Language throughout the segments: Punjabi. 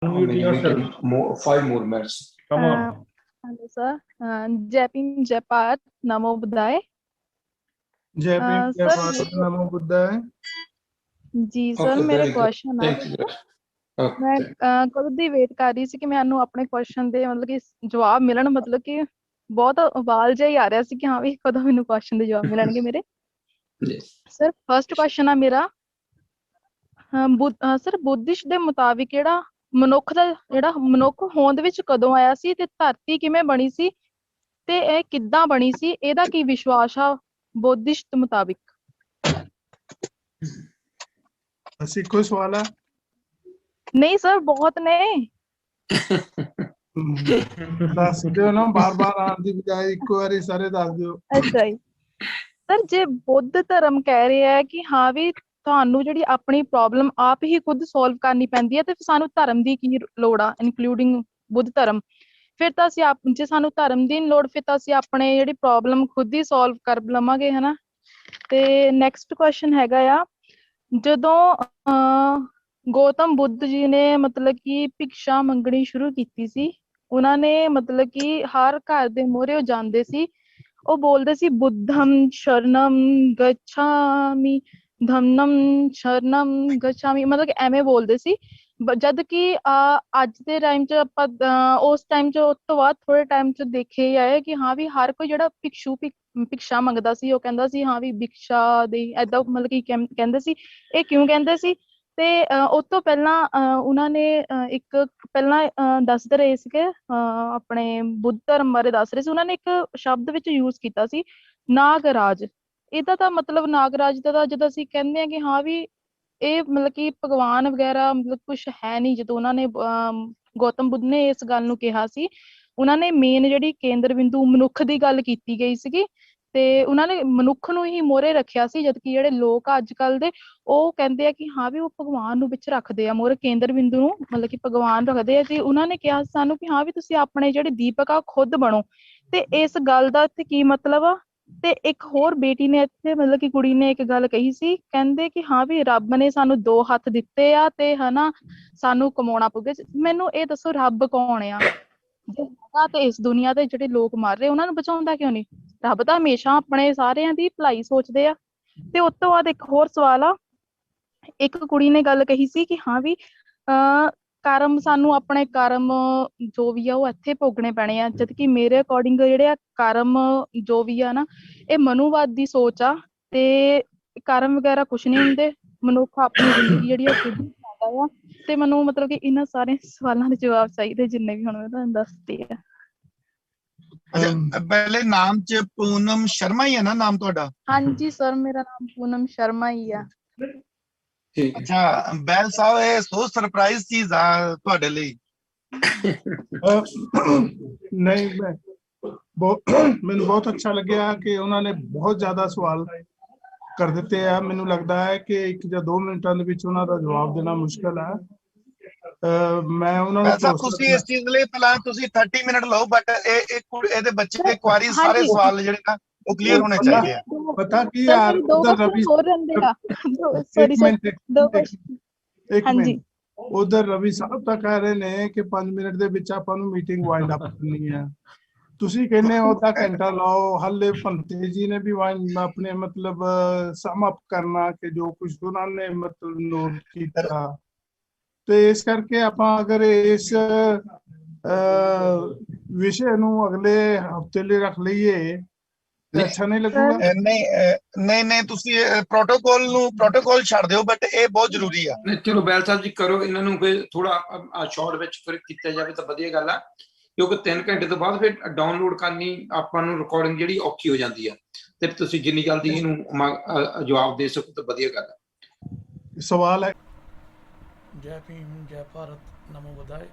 Unmute yourself. Five more minutes. Come on. Hello sir. Jai Bhim, Jai Bharat, Namo Buddhaya. जय भीम जय sir, भारत नमो बुद्धाय। जी ਸਰ Okay, ਮੇਰਾ very good. ਕੁਐਸਚਨ ਆ Thank you. ਮੈਂ Okay. ਕਦੋਂ ਦੀ ਵੇਟ ਕਰ ਰਹੀ ਸੀ ਕਿ ਮੈਨੂੰ ਆਪਣੇ ਕੁਐਸਚਨ ਦੇ ਮਤਲਬ ਕਿ ਜਵਾਬ ਮਿਲਣ, ਮਤਲਬ ਕਿ ਬਹੁਤ ਉਬਾਲ ਜਿਹਾ ਹੀ ਆ ਰਿਹਾ ਸੀ ਕਿ ਹਾਂ ਵੀ ਕਦੋਂ ਮੈਨੂੰ ਕੁਐਸਚਨ ਦੇ ਜਵਾਬ ਮਿਲਣਗੇ ਮੇਰੇ। Yes. ਸਰ ਫਰਸਟ ਕੁਐਸਚਨ ਆ ਮੇਰਾ, ਸਰ ਬੁੱਧਿਸਟ ਦੇ ਮੁਤਾਬਿਕ ਜਿਹੜਾ ਮਨੁੱਖ ਹੋਂਦ ਵਿੱਚ ਕਦੋਂ ਆਇਆ ਸੀ ਤੇ ਧਰਤੀ ਕਿਵੇਂ ਬਣੀ ਸੀ ਤੇ ਇਹ ਕਿੱਦਾਂ ਬਣੀ ਸੀ, ਇਹਦਾ ਕੀ ਵਿਸ਼ਵਾਸ ਆ ਬੁੱਧਿਸਟ ਮੁਤਾਬਿਕ? बस इको सवाल है। ਨਹੀਂ ਸਰ ਬਹੁਤ ਨੇ। दस दियो ना, बार बार आने की बजाय इको बारी सारे दस दियो। ਅੱਛਾ ਜੀ ਸਰ, ਜੇ ਬੁੱਧ ਧਰਮ ਕਹਿ ਰਿਹਾ ਹੈ ਕਿ ਹਾਂ ਵੀ ਤੁਹਾਨੂੰ ਜਿਹੜੀ ਆਪਣੀ ਪ੍ਰੋਬਲਮ ਆਪ ਹੀ ਖੁਦ ਸੋਲਵ ਕਰਨੀ ਪੈਂਦੀ ਹੈ ਤੇ ਫਿਰ ਸਾਨੂੰ ਧਰਮ ਦੀ ਕੀ ਲੋੜ ਆ, ਇਨਕਲੂਡਿੰਗ ਬੁੱਧ ਧਰਮ। ਫਿਰ ਤਾਂ ਅਸੀਂ ਜੇ ਸਾਨੂੰ ਧਰਮ ਦੀ ਲੋੜ, ਫਿਰ ਤਾਂ ਅਸੀਂ ਆਪਣੇ ਜਿਹੜੀ ਪ੍ਰੋਬਲਮ ਖੁਦ ਹੀ ਸੋਲਵ ਕਰ ਲਵਾਂਗੇ, ਹਨਾ। ਤੇ ਨੈਕਸਟ ਕੁਐਸਚਨ ਹੈਗਾ ਆ, ਜਦੋਂ ਗੌਤਮ ਬੁੱਧ ਜੀ ਨੇ ਮਤਲਬ ਕਿ ਭਿਕਸ਼ਾ ਮੰਗਣੀ ਸ਼ੁਰੂ ਕੀਤੀ ਸੀ, ਉਹਨਾਂ ਨੇ ਮਤਲਬ ਕਿ ਹਰ ਘਰ ਦੇ ਮੂਹਰੇ ਉਹ ਜਾਂਦੇ ਸੀ, ਉਹ ਬੋਲਦੇ ਸੀ ਬੁੱਧਮ ਸ਼ਰਨਮ ਗਛਾਮੀ, ਧੰਨਮ ਸ਼ਰਨਮ ਗਛਾਮੀ, ਮਤਲਬ ਕਿ ਐਵੇਂ ਬੋਲਦੇ ਸੀ। ਜਦ ਕਿ ਅੱਜ ਦੇ ਟਾਈਮ 'ਚ ਆਪਾਂ ਉਸ ਟਾਈਮ 'ਚ, ਉਸ ਤੋਂ ਬਾਅਦ ਥੋੜੇ ਟਾਈਮ 'ਚ ਦੇਖੇ ਆਏ ਕਿ ਹਾਂ ਵੀ ਹਰ ਕੋਈ ਜਿਹੜਾ ਭਿਕਸ਼ਾ ਮੰਗਦਾ ਸੀ, ਉਹ ਕਹਿੰਦਾ ਸੀ ਹਾਂ ਵੀ ਭਿਕਸ਼ਾ ਦੇ, ਏਦਾਂ ਮਤਲਬ ਕਿ ਕਹਿੰਦੇ ਸੀ। ਇਹ ਕਿਉਂ ਕਹਿੰਦੇ ਸੀ? ਤੇ ਉਸ ਤੋਂ ਪਹਿਲਾਂ ਉਹਨਾਂ ਨੇ ਇੱਕ ਪਹਿਲਾਂ ਦੱਸਦੇ ਰਹੇ ਸੀਗੇ, ਆਪਣੇ ਬੁੱਧ ਧਰਮ ਬਾਰੇ ਦੱਸ ਰਹੇ ਸੀ, ਉਹਨਾਂ ਨੇ ਇੱਕ ਸ਼ਬਦ ਵਿੱਚ ਯੂਜ਼ ਕੀਤਾ ਸੀ ਨਾਗਰਾਜ। ਇਹਦਾ ਤਾਂ ਮਤਲਬ ਨਾਗਰਾਜ ਦਾ ਤਾਂ ਜਦੋਂ ਅਸੀਂ ਕਹਿੰਦੇ ਹਾਂ ਕਿ ਹਾਂ ਵੀ ਇਹ ਮਤਲਬ ਕਿ ਭਗਵਾਨ ਵਗੈਰਾ ਮਤਲਬ ਕੁਛ ਹੈ ਨਹੀਂ, ਜਦੋਂ ਉਹਨਾਂ ਨੇ ਗੌਤਮ ਬੁੱਧ ਨੇ ਇਸ ਗੱਲ ਨੂੰ ਕਿਹਾ ਸੀ, ਉਹਨਾਂ ਨੇ ਮੇਨ ਜਿਹੜੀ ਕੇਂਦਰ ਬਿੰਦੂ ਮਨੁੱਖ ਦੀ ਗੱਲ ਕੀਤੀ ਗਈ ਸੀਗੀ ਤੇ ਉਹਨਾਂ ਨੇ ਮਨੁੱਖ ਨੂੰ ਹੀ ਮੋਹਰੇ ਰੱਖਿਆ ਸੀ। ਜਦਕਿ ਜਿਹੜੇ ਲੋਕ ਆ ਅੱਜ ਕੱਲ੍ਹ ਦੇ, ਉਹ ਕਹਿੰਦੇ ਆ ਕਿ ਹਾਂ ਵੀ ਉਹ ਭਗਵਾਨ ਨੂੰ ਵਿੱਚ ਰੱਖਦੇ ਆ, ਮੋਹਰੇ ਕੇਂਦਰ ਬਿੰਦੂ ਨੂੰ ਮਤਲਬ ਕਿ ਭਗਵਾਨ ਰੱਖਦੇ ਆ। ਤੇ ਉਹਨਾਂ ਨੇ ਕਿਹਾ ਸਾਨੂੰ ਕਿ ਹਾਂ ਵੀ ਤੁਸੀਂ ਆਪਣੇ ਜਿਹੜੇ ਦੀਪਕ ਆ ਖੁਦ ਬਣੋ। ਤੇ ਇਸ ਗੱਲ ਦਾ ਇੱਥੇ ਕੀ ਮਤਲਬ ਆ? ਤੇ ਇੱਕ ਹੋਰ ਬੇਟੀ ਨੇ ਇੱਥੇ ਮਤਲਬ ਕਿ ਕੁੜੀ ਨੇ ਇੱਕ ਗੱਲ ਕਹੀ ਸੀ, ਕਹਿੰਦੇ ਕਿ ਹਾਂ ਵੀ ਰੱਬ ਨੇ ਸਾਨੂੰ ਦੋ ਹੱਥ ਦਿੱਤੇ ਆ ਤੇ ਹਨਾ ਸਾਨੂੰ ਕਮਾਉਣਾ ਪਊਗਾ। ਮੈਨੂੰ ਇਹ ਦੱਸੋ ਰੱਬ ਕੌਣ ਆ? ਜੇ ਹੈਗਾ ਤੇ ਇਸ ਦੁਨੀਆ ਤੇ ਜਿਹੜੇ ਲੋਕ ਮਰ ਰਹੇ ਉਹਨਾਂ ਨੂੰ ਬਚਾਉਂਦਾ ਕਿਉਂ ਨਹੀਂ? ਰੱਬ ਤਾਂ ਹਮੇਸ਼ਾ ਆਪਣੇ ਸਾਰਿਆਂ ਦੀ ਭਲਾਈ ਸੋਚਦੇ ਆ। ਤੇ ਉਸ ਤੋਂ ਬਾਅਦ ਇੱਕ ਹੋਰ ਸਵਾਲ ਆ, ਇੱਕ ਕੁੜੀ ਨੇ ਗੱਲ ਕਹੀ ਸੀ ਕਿ ਹਾਂ ਵੀ ਕਰਮ, ਸਾਨੂੰ ਆਪਣੇ ਕਰਮ ਜੋ ਵੀ ਆ ਉਹ ਇੱਥੇ ਭੋਗਣੇ ਪੈਣੇ ਆ। ਜਦ ਕਿ ਮੇਰੇ ਅਕੋਰਡਿੰਗ ਜਿਹੜੇ ਆ ਕਰਮ ਜੋ ਵੀ ਆ ਨਾ, ਇਹ ਮਨੂਵਾਦ ਦੀ ਸੋਚ ਆ ਤੇ ਕਰਮ ਵਗੈਰਾ ਕੁਛ ਨਹੀਂ ਹੁੰਦੇ, ਮਨੁੱਖ ਆਪਣੀ ਜ਼ਿੰਦਗੀ ਜਿਹੜੀ ਆ ਖੁਦ ਜਿਉਂਦਾ ਆ। ਤੇ ਮੈਨੂੰ ਮਤਲਬ ਕਿ ਇਹਨਾਂ ਸਾਰੇ ਸਵਾਲਾਂ ਦੇ ਜਵਾਬ ਚਾਹੀਦੇ, ਜਿੰਨੇ ਵੀ ਹੁਣ ਮੈਂ ਤੁਹਾਨੂੰ ਦੱਸਦੇ ਆ। ਪਹਿਲੇ ਨਾਮ ਚ ਪੂਨਮ ਸ਼ਰਮਾ ਹੀ ਹੈ ਨਾ ਨਾਮ ਤੁਹਾਡਾ? ਹਾਂਜੀ ਸਰ, ਮੇਰਾ ਨਾਮ ਪੂਨਮ ਸ਼ਰਮਾ ਹੀ ਆ। ਅੱਛਾ ਬੈਲ ਸਾਹਿਬ, ਇਹ ਸੋ ਸਰਪ੍ਰਾਈਜ਼ ਚੀਜ਼ ਆ ਤੁਹਾਡੇ ਲਈ। नहीं, ਮੈਨੂੰ ਬਹੁਤ ਅੱਛਾ ਲੱਗਿਆ ਕਿ ਉਹਨਾਂ ਨੇ ਬਹੁਤ ਜ਼ਿਆਦਾ ਸਵਾਲ ਕਰ ਦਿੱਤੇ ਆ। ਮੈਨੂੰ ਲੱਗਦਾ ਹੈ ਕਿ 1 ਜਾਂ 2 ਮਿੰਟਾਂ ਦੇ ਵਿੱਚ ਉਹਨਾਂ ਦਾ ਜਵਾਬ ਦੇਣਾ ਮੁਸ਼ਕਲ ਹੈ। ਮੈਂ ਉਹਨਾਂ ਨੂੰ ਸਾਹਿਬ ਤੁਸੀਂ ਇਸ ਚੀਜ਼ ਲਈ ਪਹਿਲਾਂ ਤੁਸੀਂ 30 ਮਿੰਟ ਲਓ, ਬਟ ਇਹਦੇ ਬੱਚੇ ਦੇ ਕੁਆਰੀ ਸਾਰੇ ਸਵਾਲ ਜਿਹੜੇ ਨਾ ਉਹ ਕਲੀਅਰ ਹੋਣੇ ਚਾਹੀਦੇ ਆ। ਪਤਾ ਕੀ ਯਾਰ, ਉਧਰ ਰਵੀ ਉਧਰ ਰਵੀ ਸਾਹਿਬ ਤਾਂ ਕਹਿ ਰਹੇ ਨੇ ਕਿ 5 ਮਿੰਟ ਦੇ ਵਿੱਚ ਆਪਾਂ ਨੂੰ ਮੀਟਿੰਗ ਵਾਈਂਡ ਅਪ ਕਰਨੀ ਹੈ। ਤੁਸੀਂ ਕਹਿੰਦੇ ਹੋ ਅੱਧਾ ਘੰਟਾ ਲਾਓ। ਹਲੇ ਭੰਤੇ ਜੀ ਨੇ ਵੀ ਆਪਣੇ ਮਤਲਬ ਸਮ ਅਪ ਕਰਨਾ ਕਿ ਜੋ ਕੁਝ ਉਹਨਾਂ ਨੇ ਮਤਲਬ ਨੋਟ ਕੀਤਾ। ਤੇ ਇਸ ਕਰਕੇ ਆਪਾਂ ਅਗਰ ਇਸ ਵਿਸ਼ੇ ਨੂੰ ਅਗਲੇ ਹਫਤੇ ਲਈ ਰੱਖ ਲਈਏ ਤਾਂ ਅੱਛਾ ਨਹੀਂ ਲੱਗੂਗਾ। ਨਹੀਂ ਤੁਸੀਂ ਪ੍ਰੋਟੋਕਾਲ ਛੱਡ ਦਿਓ, ਬਟ ਇਹ ਬਹੁਤ ਜ਼ਰੂਰੀ ਆ। ਚਲੋ ਬੈਲ ਸਾਹਿਬ ਜੀ ਕਰੋ, ਇਹਨਾਂ ਨੂੰ ਫਿਰ ਥੋੜਾ ਸ਼ਾਰਟ ਵਿੱਚ ਫਿਰ ਕੀਤਾ ਜਾਵੇ ਤਾਂ ਵਧੀਆ ਗੱਲ ਆ, ਕਿਉਂਕਿ 3 ਘੰਟੇ ਤੋਂ ਬਾਅਦ ਫਿਰ ਡਾਊਨਲੋਡ ਕਰਨੀ ਆਪਾਂ ਨੂੰ ਰਿਕਾਰਡਿੰਗ ਜਿਹੜੀ ਔਖੀ ਹੋ ਜਾਂਦੀ ਆ। ਤੇ ਤੁਸੀਂ ਜਿੰਨੀ ਜਲਦੀ ਇਹਨੂੰ ਜਵਾਬ ਦੇ ਸਕੋ ਤਾਂ ਵਧੀਆ ਗੱਲ ਆ। ਸਵਾਲ ਹੈ। ਜੈ ਭੀਮ, ਜੈ ਭਾਰਤ, ਨਮੋ ਬੁੱਧਾਏ।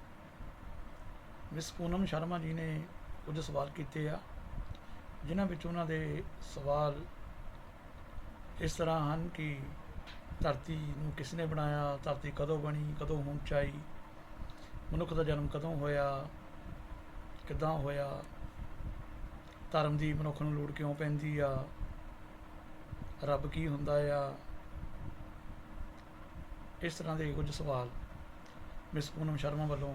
ਮਿਸ ਪੂਨਮ ਸ਼ਰਮਾ ਜੀ ਨੇ ਕੁਝ ਸਵਾਲ ਕੀਤੇ ਆ, ਜਿਨ੍ਹਾਂ ਵਿੱਚ ਉਹਨਾਂ ਦੇ ਸਵਾਲ ਇਸ ਤਰ੍ਹਾਂ ਹਨ ਕਿ ਧਰਤੀ ਨੂੰ ਕਿਸ ਨੇ ਬਣਾਇਆ, ਧਰਤੀ ਕਦੋਂ ਬਣੀ, ਕਦੋਂ ਹੋਂਦ 'ਚ ਆਈ, ਮਨੁੱਖ ਦਾ ਜਨਮ ਕਦੋਂ ਹੋਇਆ, ਕਿੱਦਾਂ ਹੋਇਆ, ਧਰਮ ਦੀ ਮਨੁੱਖ ਨੂੰ ਲੋੜ ਕਿਉਂ ਪੈਂਦੀ ਆ, ਰੱਬ ਕੀ ਹੁੰਦਾ ਆ, ਇਸ ਤਰ੍ਹਾਂ ਦੇ ਕੁਝ ਸਵਾਲ। ਮਿਸ ਪੂਨਮ ਸ਼ਰਮਾ ਵੱਲੋਂ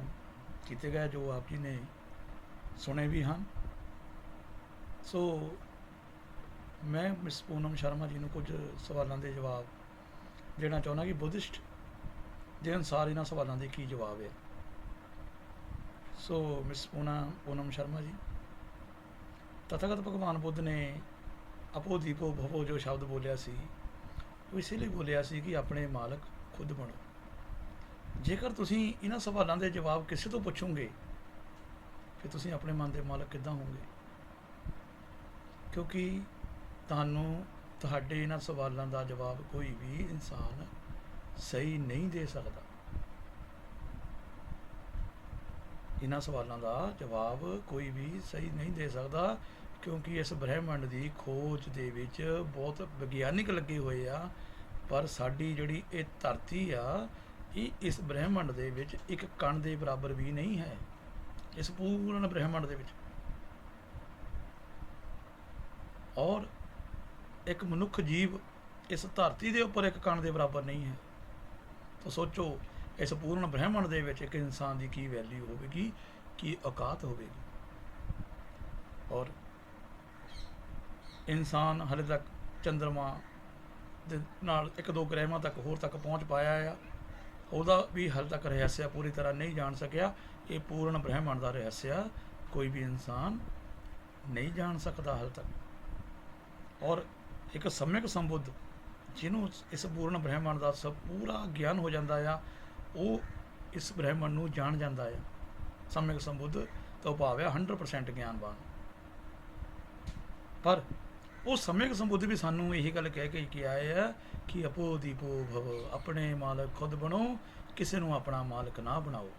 ਕੀਤੇ ਗਏ, ਜੋ ਆਪ ਜੀ ਨੇ ਸੁਣੇ ਵੀ ਹਨ। ਸੋ ਮੈਂ ਮਿਸ ਪੂਨਮ ਸ਼ਰਮਾ ਜੀ ਨੂੰ ਕੁਝ ਸਵਾਲਾਂ ਦੇ ਜਵਾਬ ਦੇਣਾ ਚਾਹੁੰਦਾ ਕਿ ਬੁੱਧਿਸਟ ਦੇ ਅਨੁਸਾਰ ਇਹਨਾਂ ਸਵਾਲਾਂ ਦੇ ਕੀ ਜਵਾਬ ਹੈ। ਸੋ ਮਿਸ ਪੂਨਮ ਸ਼ਰਮਾ ਜੀ, ਤਥਾਗਤ ਭਗਵਾਨ ਬੁੱਧ ਨੇ ਆਪੋ ਦੀਪੋ ਭਵੋ ਜੋ ਸ਼ਬਦ ਬੋਲਿਆ ਸੀ, ਉਹ ਇਸੇ ਲਈ ਬੋਲਿਆ ਸੀ ਕਿ ਆਪਣੇ ਮਾਲਕ ਖੁਦ ਬਣੋ। ਜੇਕਰ ਤੁਸੀਂ ਇਹਨਾਂ ਸਵਾਲਾਂ ਦੇ ਜਵਾਬ ਕਿਸੇ ਤੋਂ ਪੁੱਛੋਗੇ ਫਿਰ ਤੁਸੀਂ ਆਪਣੇ ਮਨ ਦੇ ਮਾਲਕ ਕਿੱਦਾਂ ਹੋਵੋਗੇ? ਕਿਉਂਕਿ ਤੁਹਾਨੂੰ ਤੁਹਾਡੇ ਇਹਨਾਂ ਸਵਾਲਾਂ ਦਾ ਜਵਾਬ ਕੋਈ ਵੀ ਇਨਸਾਨ ਸਹੀ ਨਹੀਂ ਦੇ ਸਕਦਾ। ਇਹਨਾਂ ਸਵਾਲਾਂ ਦਾ ਜਵਾਬ ਕੋਈ ਵੀ ਸਹੀ ਨਹੀਂ ਦੇ ਸਕਦਾ, ਕਿਉਂਕਿ ਇਸ ਬ੍ਰਹਿਮੰਡ ਦੀ ਖੋਜ ਦੇ ਵਿੱਚ ਬਹੁਤ ਵਿਗਿਆਨਿਕ ਲੱਗੇ ਹੋਏ ਆ, ਪਰ ਸਾਡੀ ਜਿਹੜੀ ਇਹ ਧਰਤੀ ਆ, ਇਹ ਇਸ ਬ੍ਰਹਿਮੰਡ ਦੇ ਵਿੱਚ ਇੱਕ ਕਣ ਦੇ ਬਰਾਬਰ ਵੀ ਨਹੀਂ ਹੈ। ਇਸ ਪੂਰਨ ਬ੍ਰਹਿਮੰਡ ਦੇ ਵਿੱਚ ਔਰ ਇੱਕ ਮਨੁੱਖ ਜੀਵ ਇਸ ਧਰਤੀ ਦੇ ਉੱਪਰ ਇੱਕ ਕਣ ਦੇ ਬਰਾਬਰ ਨਹੀਂ ਹੈ। ਤਾਂ ਸੋਚੋ ਇਸ ਪੂਰਨ ਬ੍ਰਹਿਮੰਡ ਦੇ ਵਿੱਚ ਇੱਕ ਇਨਸਾਨ ਦੀ ਕੀ ਵੈਲਿਊ ਹੋਵੇਗੀ, ਕੀ ਔਕਾਤ ਹੋਵੇਗੀ। ਔਰ ਇਨਸਾਨ ਹਾਲੇ ਤੱਕ ਚੰਦਰਮਾ ਦੇ ਨਾਲ 1-2 ਗ੍ਰਹਿਾਂ ਤੱਕ ਹੋਰ ਤੱਕ ਪਹੁੰਚ ਪਾਇਆ ਆ, ਉਹਦਾ ਵੀ ਹਾਲੇ ਤੱਕ ਰਹੱਸਿਆ ਪੂਰੀ ਤਰ੍ਹਾਂ ਨਹੀਂ ਜਾਣ ਸਕਿਆ। ਇਹ ਪੂਰਨ ਬ੍ਰਹਿਮੰਡ ਦਾ ਰਹੱਸਿਆ ਕੋਈ ਵੀ ਇਨਸਾਨ ਨਹੀਂ ਜਾਣ ਸਕਦਾ ਹਾਲੇ ਤੱਕ। ਔਰ ਇੱਕ ਸਮਿਕ ਸੰਬੁੱਧ ਜਿਹਨੂੰ ਇਸ ਪੂਰਨ ਬ੍ਰਹਿਮੰਡ ਦਾ ਸਭ ਪੂਰਾ ਗਿਆਨ ਹੋ ਜਾਂਦਾ ਆ, ਉਹ ਇਸ ਬ੍ਰਹਿਮੰਡ ਨੂੰ ਜਾਣ ਜਾਂਦਾ ਆ। ਸਮਿਕ ਸੰਬੁੱਧ ਤੋਂ ਭਾਵ ਹੈ 100% ਗਿਆਨਵਾਨ। ਪਰ ਉਹ ਸਮਿਕ ਸੰਬੁੱਧ ਵੀ ਸਾਨੂੰ ਇਹੀ ਗੱਲ ਕਹਿ ਕੇ ਆਏ ਆ ਕਿ ਆਪੋ ਦੀਪੋ ਭਵ, ਆਪਣੇ ਮਾਲਕ ਖੁਦ ਬਣੋ, ਕਿਸੇ ਨੂੰ ਆਪਣਾ ਮਾਲਕ ਨਾ ਬਣਾਓ।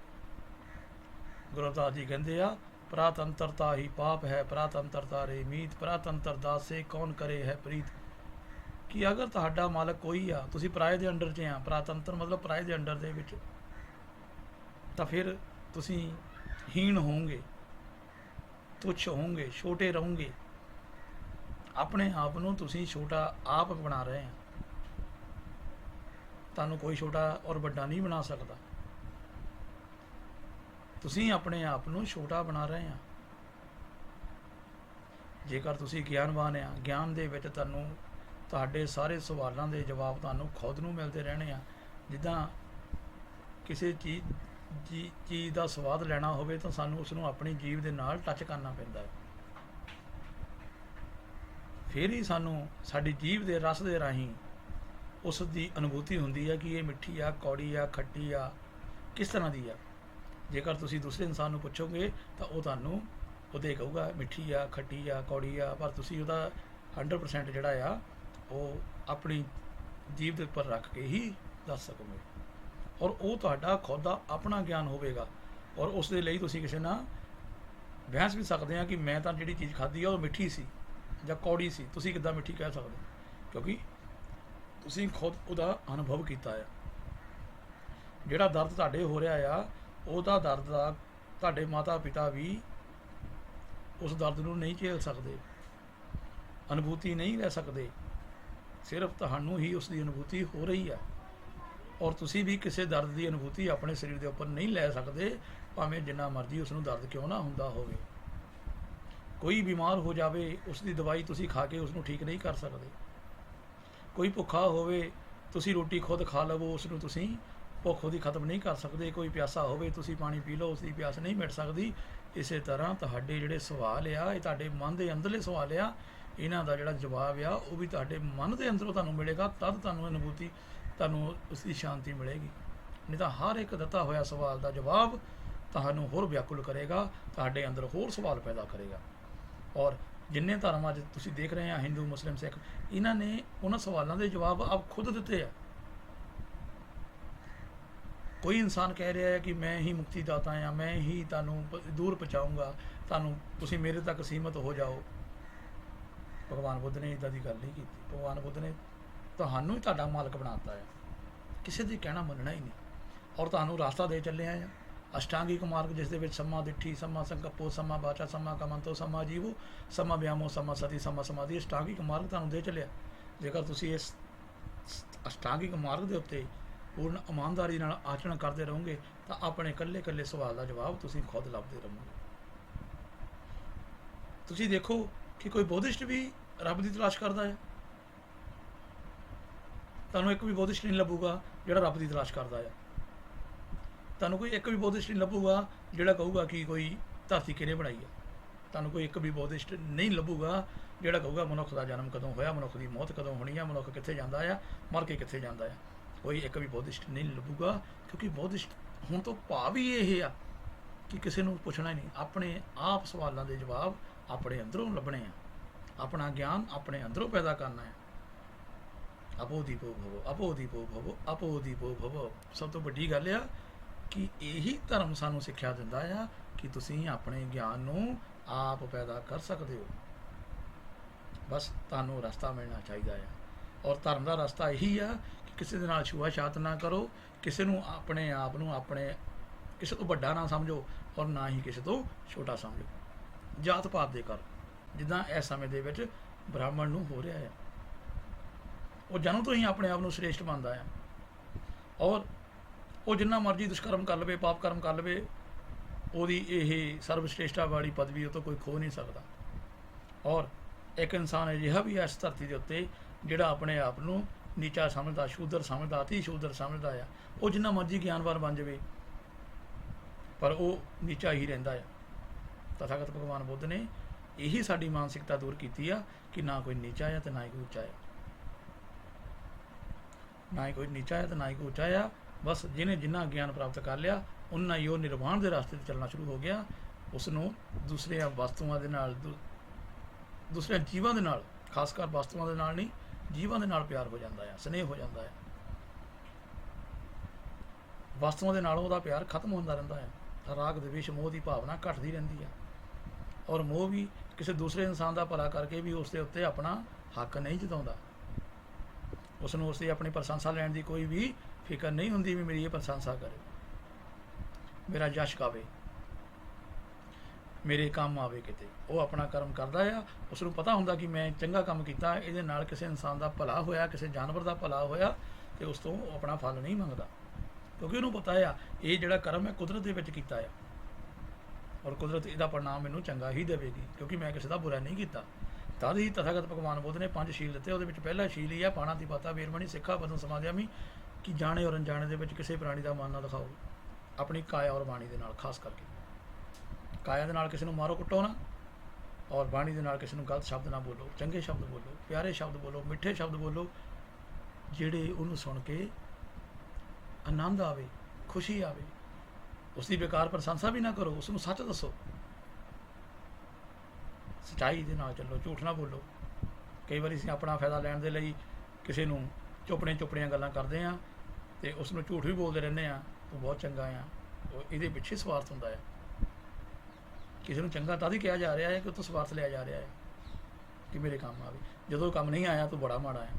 ਗੁਰੂ ਰਵਿਦਾਸ ਜੀ ਕਹਿੰਦੇ ਆ, ਪਰਾਤੰਤਰਤਾ ਹੀ ਪਾਪ ਹੈ, ਪਰਾਤੰਤਰਤਾ ਰੇ ਮੀਤ, ਪਰਾਤੰਤਰ ਦਾਸੇ ਕੌਣ ਕਰੇ ਹੈ ਪ੍ਰੀਤ। ਕਿ ਅਗਰ ਤੁਹਾਡਾ ਮਾਲਕ ਕੋਈ ਆ, ਤੁਸੀਂ ਪਰਾਏ ਦੇ ਅੰਡਰ 'ਚ ਆ, ਪਰਾਤੰਤਰ ਮਤਲਬ ਪਰਾਏ ਦੇ ਅੰਡਰ ਦੇ ਵਿੱਚ, ਤਾਂ ਫਿਰ ਤੁਸੀਂ ਹੀਣ ਹੋਵੋਗੇ, ਤੁੱਛ ਹੋਵੋਗੇ, ਛੋਟੇ ਰਹੋਗੇ। ਆਪਣੇ ਆਪ ਨੂੰ ਤੁਸੀਂ ਛੋਟਾ ਆਪ ਬਣਾ ਰਹੇ ਆ, ਤੁਹਾਨੂੰ ਕੋਈ ਛੋਟਾ ਔਰ ਵੱਡਾ ਨਹੀਂ ਬਣਾ ਸਕਦਾ। ਤੁਸੀਂ ਆਪਣੇ ਆਪ ਨੂੰ ਛੋਟਾ ਬਣਾ ਰਹੇ ਆ। ਜੇਕਰ ਤੁਸੀਂ ਗਿਆਨਵਾਨ ਆ, ਗਿਆਨ ਦੇ ਵਿੱਚ ਤੁਹਾਨੂੰ ਤੁਹਾਡੇ ਸਾਰੇ ਸਵਾਲਾਂ ਦੇ ਜਵਾਬ ਤੁਹਾਨੂੰ ਖੁਦ ਨੂੰ ਮਿਲਦੇ ਰਹਿਣੇ ਆ। ਜਿੱਦਾਂ ਕਿਸੇ ਚੀਜ਼ ਦਾ ਸਵਾਦ ਲੈਣਾ ਹੋਵੇ ਤਾਂ ਸਾਨੂੰ ਉਸ ਨੂੰ ਆਪਣੀ ਜੀਭ ਦੇ ਨਾਲ ਟੱਚ ਕਰਨਾ ਪੈਂਦਾ ਹੈ, ਫਿਰ ਹੀ ਸਾਨੂੰ ਸਾਡੀ ਜੀਭ ਦੇ ਰਸ ਦੇ ਰਾਹੀਂ ਉਸ ਦੀ ਅਨੁਭੂਤੀ ਹੁੰਦੀ ਹੈ ਕਿ ਇਹ ਮਿੱਠੀ ਆ, ਕੌੜੀ ਆ, ਖੱਟੀ ਆ, ਕਿਸ ਤਰ੍ਹਾਂ ਦੀ ਆ। ਜੇਕਰ ਤੁਸੀਂ ਦੂਸਰੇ ਇਨਸਾਨ ਨੂੰ ਪੁੱਛੋਗੇ ਤਾਂ ਉਹ ਤੁਹਾਨੂੰ ਉਹਦੇ ਕਹੂਗਾ ਮਿੱਠੀ ਆ, ਖੱਟੀ ਆ, ਕੌੜੀ ਆ, ਪਰ ਤੁਸੀਂ ਉਹਦਾ 100% ਜਿਹੜਾ ਆ ਉਹ ਆਪਣੀ ਜੀਭ ਦੇ ਉੱਪਰ ਰੱਖ ਕੇ ਹੀ ਦੱਸ ਸਕੋਗੇ। ਔਰ ਉਹ ਤੁਹਾਡਾ ਖੁਦ ਦਾ ਆਪਣਾ ਗਿਆਨ ਹੋਵੇਗਾ। ਔਰ ਉਸ ਦੇ ਲਈ ਤੁਸੀਂ ਕਿਸੇ ਨਾਲ ਬਹਿਸ ਵੀ ਸਕਦੇ ਆ ਕਿ ਮੈਂ ਤਾਂ ਜਿਹੜੀ ਚੀਜ਼ ਖਾਧੀ ਆ ਉਹ ਮਿੱਠੀ ਸੀ ਜਾਂ ਕੌੜੀ ਸੀ, ਤੁਸੀਂ ਕਿੱਦਾਂ ਮਿੱਠੀ ਕਹਿ ਸਕਦੇ? ਕਿਉਂਕਿ ਤੁਸੀਂ ਖੁਦ ਉਹਦਾ ਅਨੁਭਵ ਕੀਤਾ ਆ। ਜਿਹੜਾ ਦਰਦ ਤੁਹਾਡੇ ਹੋ ਰਿਹਾ ਆ, ਉਹਦਾ ਦਰਦ ਦਾ ਤੁਹਾਡੇ ਮਾਤਾ ਪਿਤਾ ਵੀ ਉਸ ਦਰਦ ਨੂੰ ਨਹੀਂ ਝੇਲ ਸਕਦੇ, ਅਨੁਭੂਤੀ ਨਹੀਂ ਲੈ ਸਕਦੇ। ਸਿਰਫ ਤੁਹਾਨੂੰ ਹੀ ਉਸ ਦੀ ਅਨੁਭੂਤੀ ਹੋ ਰਹੀ ਆ। ਔਰ ਤੁਸੀਂ ਵੀ ਕਿਸੇ ਦਰਦ ਦੀ ਅਨੁਭੂਤੀ ਆਪਣੇ ਸਰੀਰ ਦੇ ਉੱਪਰ ਨਹੀਂ ਲੈ ਸਕਦੇ, ਭਾਵੇਂ ਜਿੰਨਾ ਮਰਜ਼ੀ ਉਸ ਨੂੰ ਦਰਦ ਕਿਉਂ ਨਾ ਹੁੰਦਾ ਹੋਵੇ। ਕੋਈ ਬਿਮਾਰ ਹੋ ਜਾਵੇ, ਉਸ ਦੀ ਦਵਾਈ ਤੁਸੀਂ ਖਾ ਕੇ ਉਸ ਨੂੰ ਠੀਕ ਨਹੀਂ ਕਰ ਸਕਦੇ। ਕੋਈ ਭੁੱਖਾ ਹੋਵੇ, ਤੁਸੀਂ ਰੋਟੀ ਖੁਦ ਖਾ ਲਵੋ, ਉਸ ਨੂੰ ਤੁਸੀਂ ਭੁੱਖ ਉਹਦੀ ਖਤਮ ਨਹੀਂ ਕਰ ਸਕਦੇ। ਕੋਈ ਪਿਆਸਾ ਹੋਵੇ, ਤੁਸੀਂ ਪਾਣੀ ਪੀ ਲਓ, ਉਸ ਦੀ ਪਿਆਸ ਨਹੀਂ ਮਿਟ ਸਕਦੀ। ਇਸੇ ਤਰ੍ਹਾਂ ਤੁਹਾਡੇ ਜਿਹੜੇ ਸਵਾਲ ਆ, ਇਹ ਤੁਹਾਡੇ ਮਨ ਦੇ ਅੰਦਰਲੇ ਸਵਾਲ ਆ, ਇਹਨਾਂ ਦਾ ਜਿਹੜਾ ਜਵਾਬ ਆ ਉਹ ਵੀ ਤੁਹਾਡੇ ਮਨ ਦੇ ਅੰਦਰੋਂ ਤੁਹਾਨੂੰ ਮਿਲੇਗਾ, ਤਦ ਤੁਹਾਨੂੰ ਅਨੁਭੂਤੀ, ਤੁਹਾਨੂੰ ਉਸ ਦੀ ਸ਼ਾਂਤੀ ਮਿਲੇਗੀ। ਨਹੀਂ ਤਾਂ ਹਰ ਇੱਕ ਦਿੱਤਾ ਹੋਇਆ ਸਵਾਲ ਦਾ ਜਵਾਬ ਤੁਹਾਨੂੰ ਹੋਰ ਵਿਆਕੁਲ ਕਰੇਗਾ, ਤੁਹਾਡੇ ਅੰਦਰ ਹੋਰ ਸਵਾਲ ਪੈਦਾ ਕਰੇਗਾ। ਔਰ ਜਿੰਨੇ ਧਰਮ ਅੱਜ ਤੁਸੀਂ ਦੇਖ ਰਹੇ ਆ, ਹਿੰਦੂ, ਮੁਸਲਿਮ, ਸਿੱਖ, ਇਹਨਾਂ ਨੇ ਉਹਨਾਂ ਸਵਾਲਾਂ ਦੇ ਜਵਾਬ ਆਪ ਖੁਦ ਦਿੱਤੇ ਆ। ਕੋਈ ਇਨਸਾਨ ਕਹਿ ਰਿਹਾ ਹੈ ਕਿ ਮੈਂ ਹੀ ਮੁਕਤੀ ਦਾਤਾ ਹਾਂ, ਮੈਂ ਹੀ ਤੁਹਾਨੂੰ ਦੂਰ ਪਹੁੰਚਾਊਂਗਾ, ਤੁਹਾਨੂੰ ਤੁਸੀਂ ਮੇਰੇ ਤੱਕ ਸੀਮਤ ਹੋ ਜਾਓ। ਭਗਵਾਨ ਬੁੱਧ ਨੇ ਇੱਦਾਂ ਦੀ ਗੱਲ ਨਹੀਂ ਕੀਤੀ। ਭਗਵਾਨ ਬੁੱਧ ਨੇ ਤੁਹਾਨੂੰ ਹੀ ਤੁਹਾਡਾ ਮਾਲਕ ਬਣਾਤਾ ਹੈ, ਕਿਸੇ ਦੀ ਕਹਿਣਾ ਮੰਨਣਾ ਹੀ ਨਹੀਂ। ਔਰ ਤੁਹਾਨੂੰ ਰਾਸਤਾ ਦੇ ਚੱਲੇ ਆ ਅਸ਼ਟਾਂਗਿਕ ਮਾਰਗ, ਜਿਸ ਦੇ ਵਿੱਚ ਸਮਾ ਦਿਠੀ, ਸਮਾ ਸੰਕਪੋ, ਸਮਾ ਬਾਚਾ, ਸਮਾ ਕਮੰਤੋ, ਸਮਾ ਜੀਵੋ, ਸਮਾ ਵਿਆਮੋ, ਸਮਾ ਸਤੀ, ਸਮਾ ਸਮਾਧੀ। ਅਸ਼ਟਾਂਗਿਕ ਮਾਰਗ ਤੁਹਾਨੂੰ ਦੇ ਚੱਲਿਆ। ਜੇਕਰ ਤੁਸੀਂ ਇਸ ਅਸ਼ਟਾਂਗਿਕ ਮਾਰਗ ਦੇ ਉੱਤੇ ਪੂਰਨ ਇਮਾਨਦਾਰੀ ਨਾਲ ਆਚਰਣ ਕਰਦੇ ਰਹੋਗੇ ਤਾਂ ਆਪਣੇ ਇਕੱਲੇ ਸਵਾਲ ਦਾ ਜਵਾਬ ਤੁਸੀਂ ਖੁਦ ਲੱਭਦੇ ਰਹੋਗੇ। ਤੁਸੀਂ ਦੇਖੋ ਕਿ ਕੋਈ ਬੁੱਧਿਸਟ ਵੀ ਰੱਬ ਦੀ ਤਲਾਸ਼ ਕਰਦਾ ਹੈ। ਤੁਹਾਨੂੰ ਇੱਕ ਵੀ ਬੁੱਧਿਸਟ ਨਹੀਂ ਲੱਭੂਗਾ ਜਿਹੜਾ ਰੱਬ ਦੀ ਤਲਾਸ਼ ਕਰਦਾ ਹੈ। ਤੁਹਾਨੂੰ ਕੋਈ ਇੱਕ ਵੀ ਬੁੱਧਿਸਟ ਨਹੀਂ ਲੱਭੂਗਾ ਜਿਹੜਾ ਕਹੂਗਾ ਕਿ ਕੋਈ ਧਰਤੀ ਕਿਹਨੇ ਬਣਾਈ ਹੈ। ਤੁਹਾਨੂੰ ਕੋਈ ਇੱਕ ਵੀ ਬੁੱਧਿਸਟ ਨਹੀਂ ਲੱਭੂਗਾ ਜਿਹੜਾ ਕਹੂਗਾ ਮਨੁੱਖ ਦਾ ਜਨਮ ਕਦੋਂ ਹੋਇਆ, ਮਨੁੱਖ ਦੀ ਮੌਤ ਕਦੋਂ ਹੋਣੀ ਹੈ, ਮਨੁੱਖ ਕਿੱਥੇ ਜਾਂਦਾ ਆ, ਮਰ ਕੇ ਕਿੱਥੇ ਜਾਂਦਾ ਆ। ਕੋਈ ਇੱਕ ਵੀ ਬੁੱਧਿਸਟ ਨਹੀਂ ਲੱਭੂਗਾ, ਕਿਉਂਕਿ ਬੁੱਧਿਸਟ ਹੁਣ ਤੋਂ ਭਾਵ ਹੀ ਇਹ ਆ ਕਿ ਕਿਸੇ ਨੂੰ ਪੁੱਛਣਾ ਹੀ ਨਹੀਂ, ਆਪਣੇ ਆਪ ਸਵਾਲਾਂ ਦੇ ਜਵਾਬ ਆਪਣੇ ਅੰਦਰੋਂ ਲੱਭਣੇ ਆ, ਆਪਣਾ ਗਿਆਨ ਆਪਣੇ ਅੰਦਰੋਂ ਪੈਦਾ ਕਰਨਾ ਹੈ। ਆਪੋ ਦੀਪੋ ਭਵੋ, ਆਪੋ ਦੀਪੋ ਭਵੋ, ਆਪੋ ਦੀਪੋ ਭਵੋ। ਸਭ ਤੋਂ ਵੱਡੀ ਗੱਲ ਆ ਕਿ ਇਹੀ ਧਰਮ ਸਾਨੂੰ ਸਿੱਖਿਆ ਦਿੰਦਾ ਆ ਕਿ ਤੁਸੀਂ ਆਪਣੇ ਗਿਆਨ ਨੂੰ ਆਪ ਪੈਦਾ ਕਰ ਸਕਦੇ ਹੋ। ਬਸ ਤੁਹਾਨੂੰ ਰਸਤਾ ਮਿਲਣਾ ਚਾਹੀਦਾ ਆ, ਔਰ ਧਰਮ ਦਾ ਰਸਤਾ ਇਹੀ ਆ ਕਿ ਕਿਸੇ ਦੇ ਨਾਲ ਛੂਆ-ਛਾਤ ਨਾ ਕਰੋ, ਕਿਸੇ ਨੂੰ ਆਪਣੇ ਆਪ ਨੂੰ ਆਪਣੇ ਕਿਸੇ ਤੋਂ ਵੱਡਾ ਨਾ ਸਮਝੋ ਔਰ ਨਾ ਹੀ ਕਿਸੇ ਤੋਂ ਛੋਟਾ ਸਮਝੋ। ਜਾਤ ਪਾਤ ਦੇ ਕਰ, ਜਿੱਦਾਂ ਇਸ ਸਮੇਂ ਦੇ ਵਿੱਚ ਬ੍ਰਾਹਮਣ ਨੂੰ ਹੋ ਰਿਹਾ ਆ। ਉਹ ਜਨਮ ਤੋਂ ਹੀ ਆਪਣੇ ਆਪ ਨੂੰ ਸ੍ਰੇਸ਼ਟ ਮੰਨਦਾ ਆ, ਔਰ ਉਹ ਜਿੰਨਾ ਮਰਜ਼ੀ ਦੁਸ਼ਕਰਮ ਕਰ ਲਵੇ, ਪਾਪ ਕਰਮ ਕਰ ਲਵੇ, ਉਹਦੀ ਇਹ ਸਰਵ ਸ੍ਰੇਸ਼ਟਾ ਵਾਲੀ ਪਦਵੀ ਉਹ ਤੋਂ ਕੋਈ ਖੋ ਨਹੀਂ ਸਕਦਾ। ਔਰ ਇੱਕ ਇਨਸਾਨ ਅਜਿਹਾ ਵੀ ਹੈ ਇਸ ਧਰਤੀ ਦੇ ਉੱਤੇ ਜਿਹੜਾ ਆਪਣੇ ਆਪ ਨੂੰ ਨੀਚਾ ਸਮਝਦਾ, ਸ਼ੂਦਰ ਸਮਝਦਾ, ਅਤੀ ਸ਼ੂਦਰ ਸਮਝਦਾ ਆ। ਉਹ ਜਿੰਨਾ ਮਰਜ਼ੀ ਗਿਆਨਵਾਨ ਬਣ ਜਾਵੇ ਪਰ ਉਹ ਨੀਚਾ ਹੀ ਰਹਿੰਦਾ ਆ। ਤਥਾਗਤ ਭਗਵਾਨ ਬੁੱਧ ਨੇ ਇਹੀ ਸਾਡੀ ਮਾਨਸਿਕਤਾ ਦੂਰ ਕੀਤੀ ਆ ਕਿ ਨਾ ਕੋਈ ਨੀਚਾ ਆ ਤੇ ਨਾ ਹੀ ਕੋਈ ਉੱਚਾ ਆ, ਨਾ ਹੀ ਕੋਈ ਨੀਚਾ ਆ ਤੇ ਨਾ ਹੀ ਕੋਈ ਉੱਚਾ ਆ। ਬਸ ਜਿਹਨੇ ਜਿੰਨਾ ਗਿਆਨ ਪ੍ਰਾਪਤ ਕਰ ਲਿਆ ਉਨਾ ਹੀ ਉਹ ਨਿਰਵਾਣ ਦੇ ਰਸਤੇ 'ਤੇ ਚੱਲਣਾ ਸ਼ੁਰੂ ਹੋ ਗਿਆ। ਉਸ ਨੂੰ ਦੂਸਰੀਆਂ ਵਸਤੂਆਂ ਦੇ ਨਾਲ, ਦੂਸਰੇ ਜੀਵਾਂ ਦੇ ਨਾਲ, ਖਾਸ ਕਰ ਵਸਤੂਆਂ ਦੇ ਨਾਲ ਨਹੀਂ, ਜੀਵਾਂ ਦੇ ਨਾਲ ਪਿਆਰ ਹੋ ਜਾਂਦਾ ਆ, ਸਨੇਹ ਹੋ ਜਾਂਦਾ ਆ। ਵਸਤੂਆਂ ਦੇ ਨਾਲ ਉਹਦਾ ਪਿਆਰ ਖਤਮ ਹੁੰਦਾ ਰਹਿੰਦਾ ਹੈ। ਰਾਗ ਦਵੇਸ਼ ਮੋਹ ਦੀ ਭਾਵਨਾ ਘਟਦੀ ਰਹਿੰਦੀ ਆ, ਔਰ ਮੋਹ ਵੀ ਕਿਸੇ ਦੂਸਰੇ ਇਨਸਾਨ ਦਾ ਭਲਾ ਕਰਕੇ ਵੀ ਉਸ ਦੇ ਉੱਤੇ ਆਪਣਾ ਹੱਕ ਨਹੀਂ ਜਤਾਉਂਦਾ। ਉਸ ਨੂੰ ਉਸਦੀ ਆਪਣੀ ਪ੍ਰਸ਼ੰਸਾ ਲੈਣ ਦੀ ਕੋਈ ਵੀ ਫਿਕਰ ਨਹੀਂ ਹੁੰਦੀ ਵੀ ਮੇਰੀ ਇਹ ਪ੍ਰਸ਼ੰਸਾ ਕਰੇ, ਮੇਰਾ ਜਸ਼ ਗਾਵੇ, ਮੇਰੇ ਕੰਮ ਆਵੇ ਕਿਤੇ। ਉਹ ਆਪਣਾ ਕਰਮ ਕਰਦਾ ਆ। ਉਸ ਨੂੰ ਪਤਾ ਹੁੰਦਾ ਕਿ ਮੈਂ ਚੰਗਾ ਕੰਮ ਕੀਤਾ, ਇਹਦੇ ਨਾਲ ਕਿਸੇ ਇਨਸਾਨ ਦਾ ਭਲਾ ਹੋਇਆ, ਕਿਸੇ ਜਾਨਵਰ ਦਾ ਭਲਾ ਹੋਇਆ, ਤੇ ਉਸ ਤੋਂ ਆਪਣਾ ਫਲ ਨਹੀਂ ਮੰਗਦਾ, ਕਿਉਂਕਿ ਉਹਨੂੰ ਪਤਾ ਆ ਇਹ ਜਿਹੜਾ ਕਰਮ ਮੈਂ ਕੁਦਰਤ ਦੇ ਵਿੱਚ ਕੀਤਾ ਆ, ਔਰ ਕੁਦਰਤ ਇਹਦਾ परिणाम ਮੈਨੂੰ ਚੰਗਾ ਹੀ ਦੇਵੇਗੀ, ਕਿਉਂਕਿ ਮੈਂ ਕਿਸੇ ਦਾ ਬੁਰਾ ਨਹੀਂ ਕੀਤਾ। ਤਦ ਹੀ ਤਥਾਗਤ ਭਗਵਾਨ ਬੁੱਧ ਨੇ 5 ਸ਼ੀਲ ਦਿੱਤੇ। ਉਹਦੇ ਵਿੱਚ ਪਹਿਲਾ ਸ਼ੀਲ ਹੀ ਆ ਪਾਣਾ ਦੀ ਪਾਤਾ ਵੇਰਮਣੀ ਸਿੱਖਾ ਬਦਨ ਸਮਾਧਿਆਮੀ, ਕਿ ਜਾਣੇ ਔਰ ਅਣਜਾਣੇ ਦੇ ਵਿੱਚ ਕਿਸੇ ਪ੍ਰਾਣੀ ਦਾ ਮਨ ਨਾ ਦਿਖਾਓ, ਆਪਣੀ ਕਾਇਆ ਔਰ ਬਾਣੀ ਦੇ ਨਾਲ। ਖਾਸ ਕਰਕੇ ਕਾਇਆ ਦੇ ਨਾਲ ਕਿਸੇ ਨੂੰ ਮਾਰੋ ਕੁੱਟੋ ਨਾ, ਔਰ ਬਾਣੀ ਦੇ ਨਾਲ ਕਿਸੇ ਨੂੰ ਗਲਤ ਸ਼ਬਦ ਨਾ ਬੋਲੋ, ਚੰਗੇ ਸ਼ਬਦ ਬੋਲੋ, ਪਿਆਰੇ ਸ਼ਬਦ ਬੋਲੋ, ਮਿੱਠੇ ਸ਼ਬਦ ਬੋਲੋ, ਜਿਹੜੇ ਉਹਨੂੰ ਸੁਣ ਕੇ ਆਨੰਦ ਆਵੇ, ਖੁਸ਼ੀ ਆਵੇ। ਉਸ ਦੀ ਬੇਕਾਰ ਪ੍ਰਸ਼ੰਸਾ ਵੀ ਨਾ ਕਰੋ, ਉਸ ਨੂੰ ਸੱਚ ਦੱਸੋ, ਸੱਚਾਈ ਦੇ ਨਾਲ ਚੱਲੋ, ਝੂਠ ਨਾ ਬੋਲੋ। ਕਈ ਵਾਰੀ ਅਸੀਂ ਆਪਣਾ ਫਾਇਦਾ ਲੈਣ ਦੇ ਲਈ ਕਿਸੇ ਨੂੰ ਚੁੱਪੜੀਆਂ ਗੱਲਾਂ ਕਰਦੇ ਹਾਂ ਅਤੇ ਉਸ ਨੂੰ ਝੂਠ ਵੀ ਬੋਲਦੇ ਰਹਿੰਦੇ ਹਾਂ, ਤੂੰ ਬਹੁਤ ਚੰਗਾ ਆ। ਉਹ ਇਹਦੇ ਪਿੱਛੇ ਸਵਾਰਥ ਹੁੰਦਾ ਹੈ। ਕਿਸੇ ਨੂੰ ਚੰਗਾ ਤਦ ਹੀ ਕਿਹਾ ਜਾ ਰਿਹਾ ਹੈ ਕਿ ਉਹ ਤੋਂ ਸਵਾਰਥ ਲਿਆ ਜਾ ਰਿਹਾ ਹੈ ਕਿ ਮੇਰੇ ਕੰਮ ਆਵੇ। ਜਦੋਂ ਕੰਮ ਨਹੀਂ ਆਇਆ ਤੂੰ ਬੜਾ ਮਾੜਾ ਹੈ,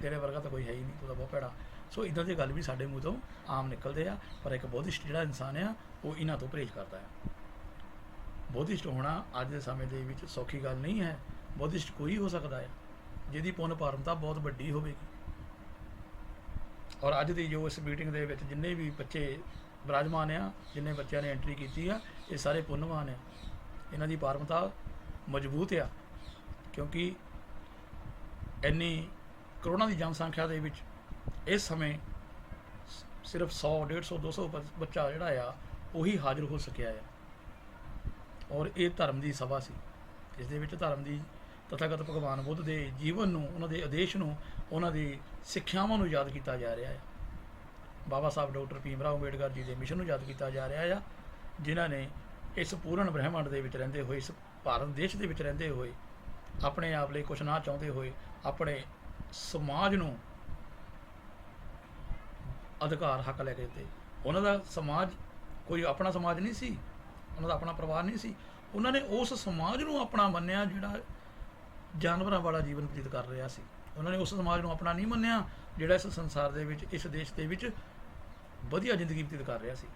ਤੇਰੇ ਵਰਗਾ ਤਾਂ ਕੋਈ ਹੈ ਹੀ ਨਹੀਂ, ਤੂੰ ਤਾਂ ਬਹੁਤ ਭੈੜਾ। ਸੋ ਇੱਦਾਂ ਦੀ ਗੱਲ ਵੀ ਸਾਡੇ ਮੂੰਹ ਤੋਂ ਆਮ ਨਿਕਲਦੇ ਆ। ਪਰ ਇੱਕ ਬੁੱਧਿਸਟ ਜਿਹੜਾ ਇਨਸਾਨ ਆ ਉਹ ਇਹਨਾਂ ਤੋਂ ਪਰਹੇਜ਼ ਕਰਦਾ ਹੈ। ਬੁੱਧਿਸਟ ਹੋਣਾ ਅੱਜ ਦੇ ਸਮੇਂ ਦੇ ਵਿੱਚ ਸੌਖੀ ਗੱਲ ਨਹੀਂ ਹੈ। ਬੁੱਧਿਸਟ ਕੋਈ ਹੋ ਸਕਦਾ ਹੈ ਜਿਹਦੀ ਪੁੰਨ ਪਾਰਮਤਾ ਬਹੁਤ ਵੱਡੀ ਹੋਵੇਗੀ। ਔਰ ਅੱਜ ਦੀ ਜੋ ਇਸ ਮੀਟਿੰਗ ਦੇ ਵਿੱਚ ਜਿੰਨੇ ਵੀ ਬੱਚੇ ਵਿਰਾਜਮਾਨ ਆ, ਜਿੰਨੇ ਬੱਚਿਆਂ ਨੇ ਐਂਟਰੀ ਕੀਤੀ ਆ, ਇਹ ਸਾਰੇ ਪੁੰਨਵਾਨ ਆ। ਇਹਨਾਂ ਦੀ ਪਾਰਮਤਾ ਮਜ਼ਬੂਤ ਆ, ਕਿਉਂਕਿ ਇੰਨੀ ਕਰੋੜਾਂ ਦੀ ਜਨਸੰਖਿਆ ਦੇ ਵਿੱਚ ਇਸ ਸਮੇਂ ਸਿਰਫ 100, 150, 200 ਬੱਚਾ ਜਿਹੜਾ ਆ ਉਹੀ ਹਾਜ਼ਰ ਹੋ ਸਕਿਆ ਆ। ਔਰ ਇਹ ਧਰਮ ਦੀ ਸਭਾ ਸੀ, ਇਸ ਦੇ ਵਿੱਚ ਧਰਮ ਦੀ ਤਥਾਗਤ ਭਗਵਾਨ ਬੁੱਧ ਦੇ ਜੀਵਨ ਨੂੰ, ਉਹਨਾਂ ਦੇ ਆਦੇਸ਼ ਨੂੰ, ਉਹਨਾਂ ਦੀ ਸਿੱਖਿਆਵਾਂ ਨੂੰ ਯਾਦ ਕੀਤਾ ਜਾ ਰਿਹਾ ਹੈ। ਬਾਬਾ ਸਾਹਿਬ ਡਾਕਟਰ ਭੀਮ ਰਾਓ ਅੰਬੇਡਕਰ ਜੀ ਦੇ ਮਿਸ਼ਨ ਨੂੰ ਯਾਦ ਕੀਤਾ ਜਾ ਰਿਹਾ ਆ, ਜਿਨ੍ਹਾਂ ਨੇ ਇਸ ਪੂਰਨ ਬ੍ਰਹਿਮੰਡ ਦੇ ਵਿੱਚ ਰਹਿੰਦੇ ਹੋਏ, ਇਸ ਭਾਰਤ ਦੇਸ਼ ਦੇ ਵਿੱਚ ਰਹਿੰਦੇ ਹੋਏ, ਆਪਣੇ ਆਪ ਲਈ ਕੁਛ ਨਾ ਚਾਹੁੰਦੇ ਹੋਏ, ਆਪਣੇ ਸਮਾਜ ਨੂੰ ਅਧਿਕਾਰ ਹੱਕ ਲੈ ਕੇ ਦਿੱਤੇ। ਉਹਨਾਂ ਦਾ ਸਮਾਜ ਕੋਈ ਆਪਣਾ ਸਮਾਜ ਨਹੀਂ ਸੀ, ਉਹਨਾਂ ਦਾ ਆਪਣਾ ਪਰਿਵਾਰ ਨਹੀਂ ਸੀ। ਉਹਨਾਂ ਨੇ ਉਸ ਸਮਾਜ ਨੂੰ ਆਪਣਾ ਮੰਨਿਆ ਜਿਹੜਾ ਜਾਨਵਰਾਂ ਵਾਲਾ ਜੀਵਨ ਬਤੀਤ ਕਰ ਰਿਹਾ ਸੀ। ਉਹਨਾਂ ਨੇ ਉਸ ਸਮਾਜ ਨੂੰ ਆਪਣਾ ਨਹੀਂ ਮੰਨਿਆ ਜਿਹੜਾ ਇਸ ਸੰਸਾਰ ਦੇ ਵਿੱਚ, ਇਸ ਦੇਸ਼ ਦੇ ਵਿੱਚ ਵਧੀਆ ਜ਼ਿੰਦਗੀ ਬਤੀਤ ਕਰ ਰਿਹਾ ਸੀ।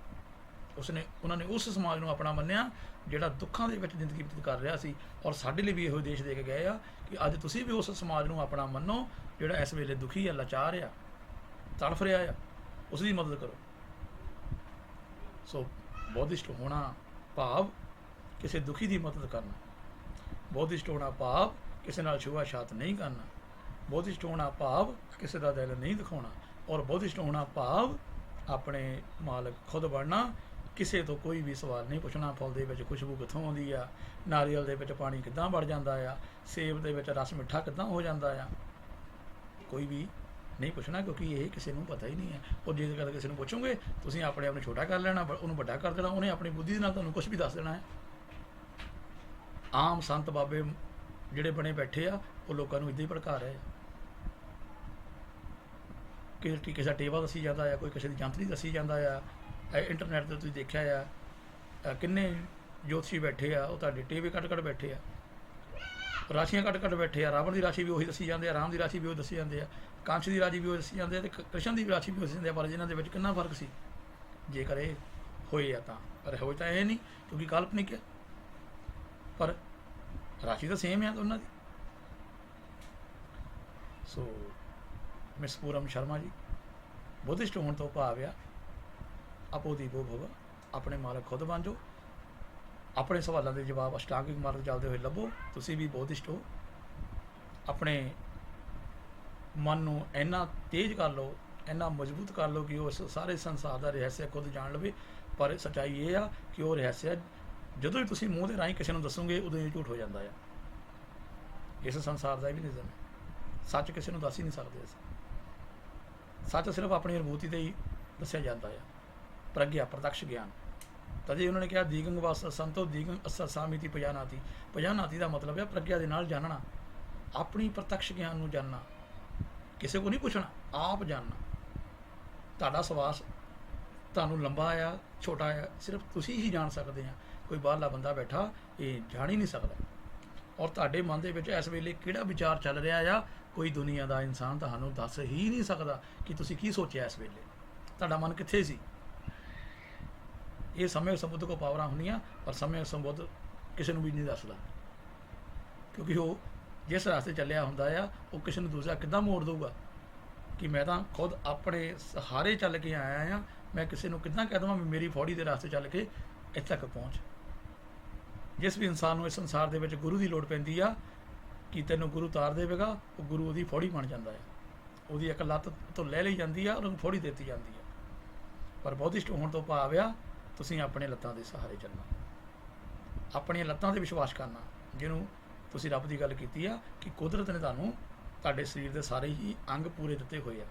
ਉਹਨਾਂ ਨੇ ਉਸ ਸਮਾਜ ਨੂੰ ਆਪਣਾ ਮੰਨਿਆ ਜਿਹੜਾ ਦੁੱਖਾਂ ਦੇ ਵਿੱਚ ਜ਼ਿੰਦਗੀ ਬਤੀਤ ਕਰ ਰਿਹਾ ਸੀ। ਔਰ ਸਾਡੇ ਲਈ ਵੀ ਇਹੋ ਦੇਸ਼ ਦੇ ਕੇ ਗਏ ਆ ਕਿ ਅੱਜ ਤੁਸੀਂ ਵੀ ਉਸ ਸਮਾਜ ਨੂੰ ਆਪਣਾ ਮੰਨੋ ਜਿਹੜਾ ਇਸ ਵੇਲੇ ਦੁਖੀ ਆ, ਲਾਚਾਰ ਆ, ਤੜਫ ਰਿਹਾ ਆ। ਉਸ ਦੀ ਮਦਦ ਕਰੋ। ਸੋ ਬੌਧਿਸਟ ਹੋਣਾ ਭਾਵ ਕਿਸੇ ਦੁਖੀ ਦੀ ਮਦਦ ਕਰਨਾ, ਬੌਧਿਸਟ ਹੋਣਾ ਭਾਵ ਕਿਸੇ ਨਾਲ ਛੂਆ-ਛਾਤ ਨਹੀਂ ਕਰਨਾ, ਬੌਧਿਸਟ ਹੋਣਾ ਭਾਵ ਕਿਸੇ ਦਾ ਦਿਲ ਨਹੀਂ ਦਿਖਾਉਣਾ, ਔਰ ਬੌਧਿਸਟ ਹੋਣਾ ਭਾਵ ਆਪਣੇ ਮਾਲਕ ਖੁਦ ਬਣਨਾ, ਕਿਸੇ ਤੋਂ ਕੋਈ ਵੀ ਸਵਾਲ ਨਹੀਂ ਪੁੱਛਣਾ। ਫੁੱਲ ਦੇ ਵਿੱਚ ਖੁਸ਼ਬੂ ਕਿੱਥੋਂ ਆਉਂਦੀ ਆ, ਨਾਰੀਅਲ ਦੇ ਵਿੱਚ ਪਾਣੀ ਕਿੱਦਾਂ ਵੜ ਜਾਂਦਾ ਆ, ਸੇਬ ਦੇ ਵਿੱਚ ਰਸ ਮਿੱਠਾ ਕਿੱਦਾਂ ਹੋ ਜਾਂਦਾ ਆ, ਕੋਈ ਵੀ ਨਹੀਂ ਪੁੱਛਣਾ, ਕਿਉਂਕਿ ਇਹ ਕਿਸੇ ਨੂੰ ਪਤਾ ਹੀ ਨਹੀਂ ਹੈ। ਔਰ ਜੇ ਗੱਲ ਕਿਸੇ ਨੂੰ ਪੁੱਛੋਗੇ ਤੁਸੀਂ ਆਪਣੇ ਆਪ ਨੂੰ ਛੋਟਾ ਕਰ ਲੈਣਾ, ਉਹਨੂੰ ਵੱਡਾ ਕਰ ਦੇਣਾ, ਉਹਨੇ ਆਪਣੀ ਬੁੱਧੀ ਦੇ ਨਾਲ ਤੁਹਾਨੂੰ ਕੁਝ ਵੀ ਦੱਸ ਦੇਣਾ ਹੈ। ਆਮ ਸੰਤ ਬਾਬੇ ਜਿਹੜੇ ਬਣੇ ਬੈਠੇ ਆ ਉਹ ਲੋਕਾਂ ਨੂੰ ਇੱਦਾਂ ਹੀ ਭੜਕਾ ਰਹੇ ਆ। ਕਿਸੇ ਦਾ ਟੇਵਾ ਦੱਸੀ ਜਾਂਦਾ ਆ, ਕੋਈ ਕਿਸੇ ਦੀ ਜੰਤਰੀ ਦੱਸੀ ਜਾਂਦਾ ਆ। ਇੰਟਰਨੈਟ 'ਤੇ ਤੁਸੀਂ ਦੇਖਿਆ ਆ ਕਿੰਨੇ ਜੋਤਸ਼ੀ ਬੈਠੇ ਆ, ਉਹ ਤੁਹਾਡੇ ਟੇਵੇ ਕੱਢ ਬੈਠੇ ਆ, ਰਾਸ਼ੀਆਂ ਕੱਢ ਬੈਠੇ ਆ। ਰਾਵਣ ਦੀ ਰਾਸ਼ੀ ਵੀ ਉਹੀ ਦੱਸੀ ਜਾਂਦੇ ਆ, ਰਾਮ ਦੀ ਰਾਸ਼ੀ ਵੀ ਉਹ ਦੱਸੀ ਜਾਂਦੇ ਆ, ਕੰਸ ਦੀ ਰਾਸ਼ੀ ਵੀ ਉਹ ਦੱਸੀ ਜਾਂਦੇ ਆ, ਅਤੇ ਕ੍ਰਿਸ਼ਨ ਦੀ ਰਾਸ਼ੀ ਵੀ ਉਹ ਦੱਸੀ ਜਾਂਦੇ ਆ। ਪਰ ਇਹਨਾਂ ਦੇ ਵਿੱਚ ਕਿੰਨਾ ਫਰਕ ਸੀ ਜੇਕਰ ਇਹ ਹੋਏ ਆ ਤਾਂ, ਪਰ ਹੋਏ ਤਾਂ ਇਹ ਨਹੀਂ, ਕਿਉਂਕਿ ਕਾਲਪਨਿਕ ਹੈ, ਪਰ ਰਾਸ਼ੀ ਤਾਂ ਸੇਮ ਆ ਦੋਨਾਂ ਦੀ। ਸੋ ਮਿਸ ਪੂਨਮ ਸ਼ਰਮਾ ਜੀ, ਬੁੱਧਿਸਟ ਹੋਣ ਤੋਂ ਭਾਵ ਆ ਆਪੋ ਦੀਪੋ ਭਵ, ਆਪਣੇ ਮਾਲਕ ਖੁਦ ਬਣ ਜਾਓ। ਆਪਣੇ ਸਵਾਲਾਂ ਦੇ ਜਵਾਬ ਅਸ਼ਟਾਂਗਿਕ ਮਾਰਗ ਚੱਲਦੇ ਹੋਏ ਲੱਭੋ। ਤੁਸੀਂ ਵੀ ਬੌਧਿਸਟ ਹੋ। ਆਪਣੇ ਮਨ ਨੂੰ ਇੰਨਾ ਤੇਜ਼ ਕਰ ਲਓ, ਇੰਨਾ ਮਜ਼ਬੂਤ ਕਰ ਲਓ ਕਿ ਉਹ ਸਾਰੇ ਸੰਸਾਰ ਦਾ ਰਹੱਸ ਖੁਦ ਜਾਣ ਲਵੇ। ਪਰ ਸੱਚਾਈ ਇਹ ਆ ਕਿ ਉਹ ਰਹੱਸ ਜਦੋਂ ਵੀ ਤੁਸੀਂ ਮੂੰਹ ਦੇ ਰਾਹੀਂ ਕਿਸੇ ਨੂੰ ਦੱਸੋਗੇ ਉਦੋਂ ਹੀ ਝੂਠ ਹੋ ਜਾਂਦਾ ਆ। ਇਸ ਸੰਸਾਰ ਦਾ ਇਹ ਵੀ ਨਿਯਮ ਹੈ, ਸੱਚ ਕਿਸੇ ਨੂੰ ਦੱਸ ਹੀ ਨਹੀਂ ਸਕਦੇ ਅਸੀਂ। ਸੱਚ ਸਿਰਫ ਆਪਣੀ ਅਨੁਭੂਤੀ 'ਤੇ ਹੀ ਦੱਸਿਆ ਜਾਂਦਾ ਆ। ਪ੍ਰਗਿਆ ਪ੍ਰਤੱਖ ਗਿਆਨ, ਤਦੇ ਉਹਨਾਂ ਨੇ ਕਿਹਾ ਦੀਗੰਗ ਵਾਸ ਸੰਤੋ ਦੀਗੰਗ ਅਸਰ ਸਾਮਿਤੀ ਪਜਾਨਾਤੀ। ਪਜਾਨਾਤੀ ਦਾ ਮਤਲਬ ਹੈ ਪ੍ਰਗਿਆ ਦੇ ਨਾਲ ਜਾਣਨਾ, ਆਪਣੀ ਪ੍ਰਤੱਖ ਗਿਆਨ ਨੂੰ ਜਾਣਨਾ, ਕਿਸੇ ਕੋ ਨਹੀਂ ਪੁੱਛਣਾ, ਆਪ ਜਾਣਨਾ। ਤੁਹਾਡਾ ਸਵਾਸ ਤੁਹਾਨੂੰ ਲੰਬਾ ਆ ਛੋਟਾ ਆ, ਸਿਰਫ ਤੁਸੀਂ ਹੀ ਜਾਣ ਸਕਦੇ ਆ। ਕੋਈ ਬਾਹਰਲਾ ਬੰਦਾ ਬੈਠਾ ਇਹ ਜਾਣ ਹੀ ਨਹੀਂ ਸਕਦਾ। ਔਰ ਤੁਹਾਡੇ ਮਨ ਦੇ ਵਿੱਚ ਇਸ ਵੇਲੇ ਕਿਹੜਾ ਵਿਚਾਰ ਚੱਲ ਰਿਹਾ ਆ, ਕੋਈ ਦੁਨੀਆ ਦਾ ਇਨਸਾਨ ਤੁਹਾਨੂੰ ਦੱਸ ਹੀ ਨਹੀਂ ਸਕਦਾ ਕਿ ਤੁਸੀਂ ਕੀ ਸੋਚਿਆ ਇਸ ਵੇਲੇ, ਤੁਹਾਡਾ ਮਨ ਕਿੱਥੇ ਸੀ। ਇਹ ਸਮੇਂ ਸੰਬੁੱਧ ਕੋ ਪਾਵਰਾਂ ਹੁੰਦੀਆਂ, ਪਰ ਸਮੇਂ ਸੰਬੁੱਧ ਕਿਸੇ ਨੂੰ ਵੀ ਨਹੀਂ ਦੱਸਦਾ, ਕਿਉਂਕਿ ਉਹ ਜਿਸ ਰਸਤੇ ਚੱਲਿਆ ਹੁੰਦਾ ਆ ਉਹ ਕਿਸੇ ਨੂੰ ਦੂਸਰਾ ਕਿੱਦਾਂ ਮੋੜ ਦਊਗਾ ਕਿ ਮੈਂ ਤਾਂ ਖੁਦ ਆਪਣੇ ਸਹਾਰੇ ਚੱਲ ਕੇ ਆਇਆ ਆ, ਮੈਂ ਕਿਸੇ ਨੂੰ ਕਿੱਦਾਂ ਕਹਿ ਦੇਵਾਂ ਵੀ ਮੇਰੀ ਫੌੜੀ ਦੇ ਰਸਤੇ ਚੱਲ ਕੇ ਇੱਥੇ ਤੱਕ ਪਹੁੰਚ। ਜਿਸ ਵੀ ਇਨਸਾਨ ਨੂੰ ਇਸ ਸੰਸਾਰ ਦੇ ਵਿੱਚ ਗੁਰੂ ਦੀ ਲੋੜ ਪੈਂਦੀ ਆ ਕਿ ਤੈਨੂੰ ਗੁਰੂ ਤਾਰ ਦੇਵੇਗਾ, ਉਹ ਗੁਰੂ ਉਹਦੀ ਫੌੜੀ ਬਣ ਜਾਂਦਾ ਹੈ। ਉਹਦੀ ਇੱਕ ਲੱਤ ਤੋਂ ਲੈ ਲਈ ਜਾਂਦੀ ਆ, ਉਹਨੂੰ ਫੌੜੀ ਦਿੱਤੀ ਜਾਂਦੀ ਆ। ਪਰ ਬੌਧਿਸਟ ਹੋਣ ਤੋਂ ਭਾਵ ਆ ਤੁਸੀਂ ਆਪਣੇ ਲੱਤਾਂ ਦੇ ਸਹਾਰੇ ਚੱਲਣਾ, ਆਪਣੀਆਂ ਲੱਤਾਂ 'ਤੇ ਵਿਸ਼ਵਾਸ ਕਰਨਾ। ਜਿਹਨੂੰ ਤੁਸੀਂ ਰੱਬ ਦੀ ਗੱਲ ਕੀਤੀ ਆ ਕਿ ਕੁਦਰਤ ਨੇ ਤੁਹਾਨੂੰ ਤੁਹਾਡੇ ਸਰੀਰ ਦੇ ਸਾਰੇ ਹੀ ਅੰਗ ਪੂਰੇ ਦਿੱਤੇ ਹੋਏ ਆ।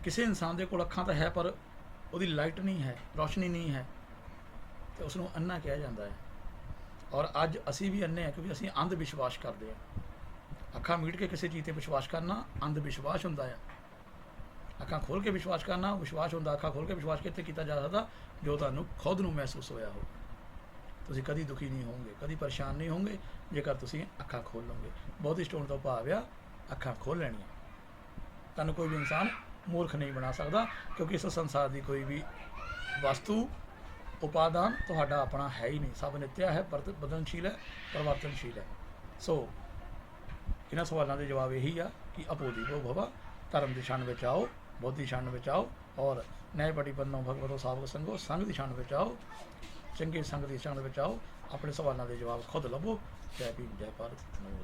ਕਿਸੇ ਇਨਸਾਨ ਦੇ ਕੋਲ ਅੱਖਾਂ ਤਾਂ ਹੈ ਪਰ ਉਹਦੀ ਲਾਈਟ ਨਹੀਂ ਹੈ, ਰੋਸ਼ਨੀ ਨਹੀਂ ਹੈ, ਤੇ ਉਸ ਨੂੰ ਅੰਨਾ ਕਿਹਾ ਜਾਂਦਾ ਹੈ। ਔਰ ਅੱਜ ਅਸੀਂ ਵੀ ਅੰਨੇ ਹਾਂ ਕਿਉਂਕਿ ਅਸੀਂ ਅੰਧ ਵਿਸ਼ਵਾਸ ਕਰਦੇ ਹਾਂ। ਅੱਖਾਂ ਮੀਟ ਕੇ ਕਿਸੇ ਚੀਜ਼ 'ਤੇ ਵਿਸ਼ਵਾਸ ਕਰਨਾ ਅੰਧ ਵਿਸ਼ਵਾਸ ਹੁੰਦਾ ਆ। ਅੱਖਾਂ ਖੋਲ੍ਹ ਕੇ ਵਿਸ਼ਵਾਸ ਕਰਨਾ ਵਿਸ਼ਵਾਸ ਹੁੰਦਾ। ਅੱਖਾਂ ਖੋਲ੍ਹ ਕੇ ਵਿਸ਼ਵਾਸ ਕਿੱਥੇ ਕੀਤਾ ਜਾ ਸਕਦਾ? ਜੋ ਤੁਹਾਨੂੰ ਖੁਦ ਨੂੰ ਮਹਿਸੂਸ ਹੋਇਆ ਹੋ। ਤੁਸੀਂ ਕਦੀ ਦੁਖੀ ਨਹੀਂ ਹੋਵੋਗੇ, ਕਦੀ ਪਰੇਸ਼ਾਨ ਨਹੀਂ ਹੋਵੋਗੇ ਜੇਕਰ ਤੁਸੀਂ ਅੱਖਾਂ ਖੋਲ੍ਹ ਲਓਗੇ। ਬੌਧਿਸਟ ਹੋਣ ਤੋਂ ਭਾਵ ਆ ਅੱਖਾਂ ਖੋਲ੍ਹ ਲੈਣੀਆਂ। ਤੁਹਾਨੂੰ ਕੋਈ ਵੀ ਇਨਸਾਨ ਮੂਰਖ ਨਹੀਂ ਬਣਾ ਸਕਦਾ, ਕਿਉਂਕਿ ਇਸ ਸੰਸਾਰ ਦੀ ਕੋਈ ਵੀ ਵਸਤੂ ਉਪਾਦਾਨ ਤੁਹਾਡਾ ਆਪਣਾ ਹੈ ਹੀ ਨਹੀਂ। ਸਭ ਨਿੱਤਿਆ ਹੈ, ਬਦਲਸ਼ੀਲ ਹੈ, ਪਰਿਵਰਤਨਸ਼ੀਲ ਹੈ। ਸੋ ਇਹਨਾਂ ਸਵਾਲਾਂ ਦੇ ਜਵਾਬ ਇਹੀ ਆ ਕਿ ਅਪੋਦੀਪੋ ਭਵਾ, ਧਰਮ ਦੀ ਛਣ ਵਿੱਚ ਆਓ, ਬੁੱਧ ਦੀ ਛਣ ਵਿੱਚ ਆਓ, ਔਰ ਨੈ ਪਟੀਪੰਨੋ ਭਗਵਤੋ ਸਾਵਕ ਸੰਗੋ, ਸੰਗ ਦੀ ਛਣ ਵਿੱਚ ਆਓ, ਚੰਗੇ ਸੰਗ ਦੀ ਛਣ ਵਿੱਚ ਆਓ। ਆਪਣੇ ਸਵਾਲਾਂ ਦੇ ਜਵਾਬ ਖੁਦ ਲੱਭੋ। ਜੈ ਭੀਮ, ਜੈ ਭਾਰਤ, ਨਮੋ।